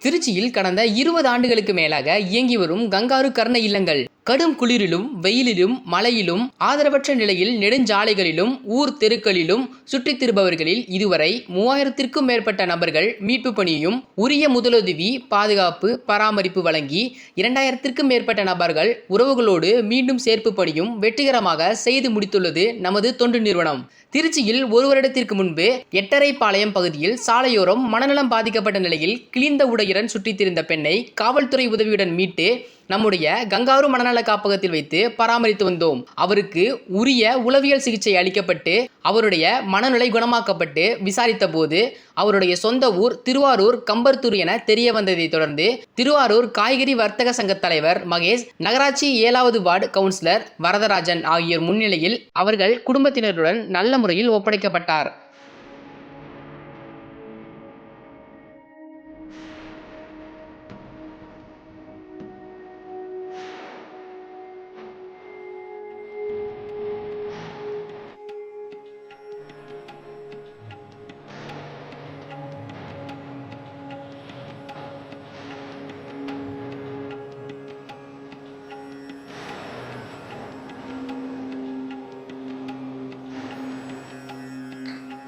திருச்சியில் கடந்த 20 ஆண்டுகளுக்கு மேலாக இயங்கி வரும் கங்காரு கர்ண இல்லங்கள் கடும் குளிரிலும் வெயிலிலும் மழையிலும் ஆதரவற்ற நிலையில் நெடுஞ்சாலைகளிலும் ஊர் தெருக்களிலும் சுற்றித் திருப்பவர்களில் இதுவரை 3000த்திற்கும் மேற்பட்ட நபர்கள் மீட்பு பணியும் உரிய முதலுதவி பாதுகாப்பு பராமரிப்பு வழங்கி 2000த்திற்கும் மேற்பட்ட நபர்கள் உறவுகளோடு மீண்டும் சேர்ப்பு பணியும் வெற்றிகரமாக செய்து முடித்துள்ளது நமது தொண்டு நிறுவனம். திருச்சியில் ஒரு வருடத்திற்கு முன்பு எட்டரைப்பாளையம் பகுதியில் சாலையோரம் மனநலம் பாதிக்கப்பட்ட நிலையில் கிழிந்த உடையுடன் சுற்றித் திரிந்த பெண்ணை காவல்துறை உதவியுடன் மீட்டு நம்முடைய கங்காரு மனநல காப்பகத்தில் வைத்து பராமரித்து வந்தோம். அவருக்கு உரிய உளவியல் சிகிச்சை அளிக்கப்பட்டு அவருடைய மனநிலை குணமாக்கப்பட்டு விசாரித்த போது அவருடைய சொந்த ஊர் திருவாரூர் கம்பர்த்தூர் என தெரிய வந்ததை தொடர்ந்து திருவாரூர் காய்கறி வர்த்தக சங்க தலைவர் மகேஷ், நகராட்சி 7வது வார்டு கவுன்சிலர் வரதராஜன் ஆகியோர் முன்னிலையில் அவர்கள் குடும்பத்தினருடன் நல்ல முறையில் ஒப்படைக்கப்பட்டார்.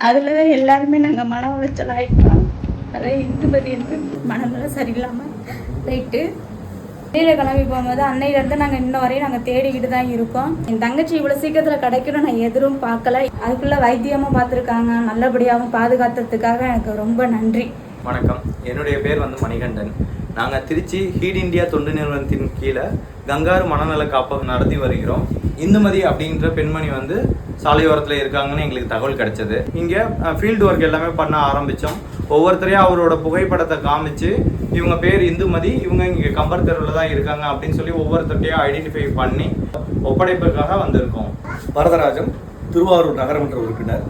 அதில் தான் எல்லாருமே நாங்கள் மன உளைச்சல் ஆகிட்டோம். நிறைய இந்துமதி வந்து மனநிலை சரியில்லாமல் போயிட்டு வெளியில் கிளம்பி போகும்போது அன்னையிலேருந்து நாங்கள் இன்ன வரையும் நாங்கள் தேடிக்கிட்டு தான் இருக்கோம். என் தங்கச்சி இவ்வளோ சீக்கிரத்தில் கிடைக்கணும் நான் எதிரும் பார்க்கல. அதுக்குள்ளே வைத்தியமும் பார்த்துருக்காங்க, நல்லபடியாகவும் பாதுகாத்ததுக்காக எனக்கு ரொம்ப நன்றி. வணக்கம், என்னுடைய பேர் மணிகண்டன். நாங்கள் திருச்சி ஹீட் இந்தியா தொண்டு நிறுவனத்தின் கீழே கங்காரு மனநல காப்பகம் நடத்தி வருகிறோம். இந்துமதி அப்படின்ற பெண்மணி சாலையோரத்தில் இருக்காங்கன்னு எங்களுக்கு தகவல் கிடைச்சது. இங்கே ஃபீல்டு ஒர்க் எல்லாமே பண்ண ஆரம்பித்தோம். ஒவ்வொருத்தரையும் அவரோட புகைப்படத்தை காமிச்சு இவங்க பேர் இந்துமதி, இவங்க இங்கே கம்பர் தெருவில் தான் இருக்காங்க அப்படின்னு சொல்லி ஒவ்வொருத்தரையும் ஐடென்டிஃபை பண்ணி ஒப்படைப்புக்காக வந்திருக்கோம். வரதராஜன், திருவாரூர் நகரமன்ற உறுப்பினர்.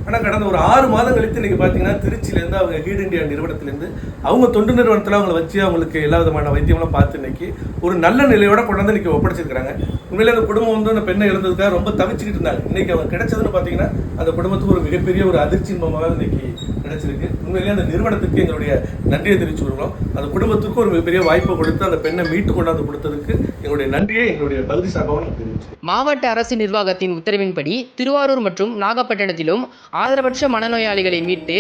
ஆனால் கடந்த ஒரு 6 மாதம் கழித்து இன்றைக்கி பார்த்தீங்கன்னா திருச்சியிலேருந்து அவங்க ஹீட் இந்தியா நிறுவனத்திலேருந்து அவங்க தொண்டு நிறுவனத்தில் அவங்களை வச்சு அவங்களுக்கு எல்லா விதமான வைத்தியமெல்லாம் பார்த்து இன்னைக்கு ஒரு நல்ல நிலையோட கொண்டாந்து இன்றைக்கி ஒப்படைச்சிருக்கிறாங்க. உண்மையிலே அந்த குடும்பம் அந்த பெண்ணை இழந்ததுக்காக ரொம்ப தவிச்சுக்கிட்டு இருந்தாங்க. இன்றைக்கி அவங்க கிடைச்சதுன்னு பார்த்தீங்கன்னா அந்த குடும்பத்துக்கு ஒரு மிகப்பெரிய ஒரு அதிர்ச்சி இன்பமாக இன்னைக்கு கிடைச்சிருக்கு. உண்மையிலேயே அந்த நிறுவனத்துக்கு எங்களுடைய நன்றியை தெரிவிச்சு வருகிறோம். அந்த குடும்பத்துக்கு ஒரு மிகப்பெரிய வாய்ப்பை கொடுத்து அந்த பெண்ணை மீட்டு கொண்டாந்து கொடுத்ததுக்கு எங்களுடைய நன்றியை எங்களுடைய பகுதி சார்பாக தெரிவிச்சு. மாவட்ட அரசு நிர்வாகத்தின் உத்தரவின்படி திருவாரூர் மற்றும் நாகப்பட்டினத்திலும் ஆதரவற்ற மனநோயாளிகளை மீட்டு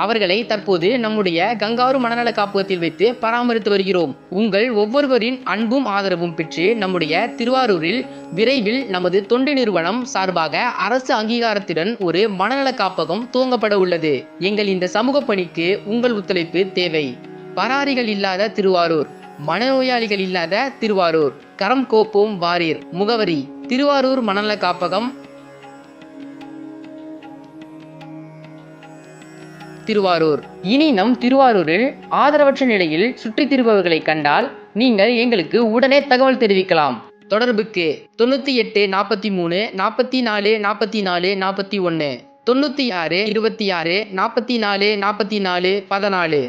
அவர்களை தற்போது நம்முடைய கங்காரு மனநல காப்பகத்தில் வைத்து பராமரித்து வருகிறோம். உங்கள் ஒவ்வொருவரின் அன்பும் ஆதரவும் பெற்று நம்முடைய திருவாரூரில் விரைவில் நமது தொண்டு நிறுவனம் சார்பாக அரசு அங்கீகாரத்துடன் ஒரு மனநல காப்பகம் துவங்கப்பட உள்ளது. எங்கள் இந்த சமூக பணிக்கு உங்கள் ஒத்துழைப்பு தேவை. பராரிகள் இல்லாத திருவாரூர், மனநோயாளிகள் இல்லாத திருவாரூர். கரம் கோப்போம் வாரீர். முகவரி திருவாரூர் மனநல காப்பகம், திருவாரூர். இனி நம் திருவாரூரில் ஆதரவற்ற நிலையில் சுற்றித் திருப்பவர்களை கண்டால் நீங்கள் எங்களுக்கு உடனே தகவல் தெரிவிக்கலாம். தொடர்புக்கு 98 43 44 44 41 96 26 44 44 14.